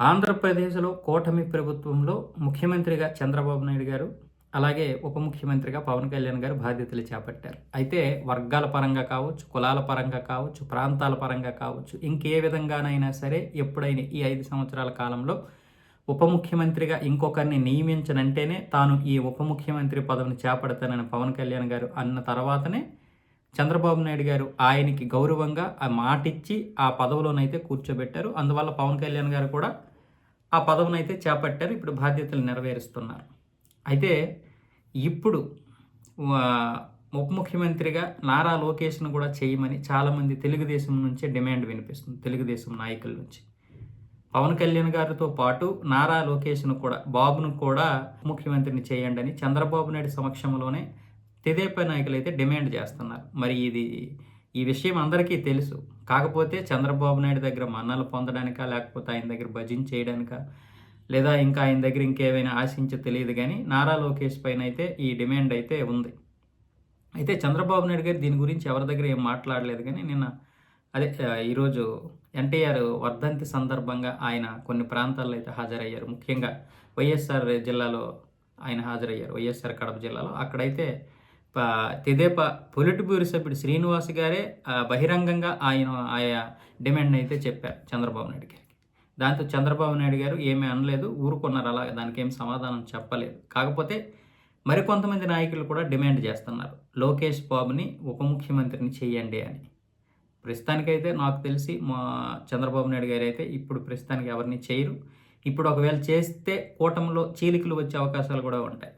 ఆంధ్రప్రదేశ్‌లో కూటమి ప్రభుత్వంలో ముఖ్యమంత్రిగా చంద్రబాబు నాయుడు గారు, అలాగే ఉప ముఖ్యమంత్రిగా పవన్ కళ్యాణ్ గారు బాధ్యతలు చేపట్టారు. అయితే వర్గాల పరంగా కావచ్చు, కులాల పరంగా కావచ్చు, ప్రాంతాల పరంగా కావచ్చు, ఇంకే విధంగానైనా సరే ఎప్పుడైనా ఈ 5 సంవత్సరాల కాలంలో ఉప ముఖ్యమంత్రిగా ఇంకొకరిని నియమించనంటేనే తాను ఈ ఉప ముఖ్యమంత్రి పదవిని చేపడతానని పవన్ కళ్యాణ్ గారు అన్న తర్వాతనే చంద్రబాబు నాయుడు గారు ఆయనకి గౌరవంగా ఆ మాటిచ్చి ఆ పదవిలోనైతే కూర్చోబెట్టారు. అందువల్ల పవన్ కళ్యాణ్ గారు కూడా ఆ పదవినైతే చేపట్టారు. ఇప్పుడు బాధ్యతలు నెరవేరుస్తున్నారు. అయితే ఇప్పుడు ఉప ముఖ్యమంత్రిగా నారా లోకేష్‌ను కూడా చేయమని చాలామంది తెలుగుదేశం నుంచే డిమాండ్ వినిపిస్తుంది. తెలుగుదేశం నాయకుల నుంచి. పవన్ కళ్యాణ్ గారితో పాటు నారా లోకేష్‌ను కూడా, బాబును కూడా ముఖ్యమంత్రిని చేయండని చంద్రబాబు నాయుడు సమక్షంలోనే తెదేపా నాయకులైతే డిమాండ్ చేస్తున్నారు. మరి ఈ విషయం అందరికీ తెలుసు. కాకపోతే చంద్రబాబు నాయుడు దగ్గర మన్ననలు పొందడానికా, లేకపోతే ఆయన దగ్గర భజన చేయడానికా, లేదా ఇంకా ఆయన దగ్గర ఇంకేమైనా ఆశించో తెలియదు గానీ, నారా లోకేష్ పైనైతే ఈ డిమాండ్ అయితే ఉంది. అయితే చంద్రబాబు నాయుడు గారు దీని గురించి ఎవరి దగ్గర ఏం మాట్లాడలేదు గానీ, ఈరోజు ఎన్టీఆర్ వర్ధంతి సందర్భంగా ఆయన కొన్ని ప్రాంతాల్లో అయితే హాజరయ్యారు. ముఖ్యంగా వైఎస్ఆర్ జిల్లాలో ఆయన హాజరయ్యారు. వైఎస్ఆర్ కడప జిల్లాలో. అక్కడైతే తెదేపా పొలిట్ బ్యూరో సభ్యుడు శ్రీనివాస్ గారే బహిరంగంగా ఆయా డిమాండ్‌ని అయితే చెప్పారు చంద్రబాబు నాయుడు గారికి. దాంతో చంద్రబాబు నాయుడు గారు ఏమీ అనలేదు. ఊరుకున్నారు అలాగ. దానికేం సమాధానం చెప్పలేదు. కాకపోతే మరికొంతమంది నాయకులు కూడా డిమాండ్ చేస్తున్నారు. లోకేష్ బాబుని ఉప ముఖ్యమంత్రిని చేయండి అని. ప్రస్తుతానికైతే నాకు తెలిసి మా చంద్రబాబు నాయుడు గారైతే ఇప్పుడు ప్రస్తుతానికి ఎవరిని చేయరు. ఇప్పుడు ఒకవేళ చేస్తే కూటమిలో చీలికలు వచ్చే అవకాశాలు కూడా ఉంటాయి.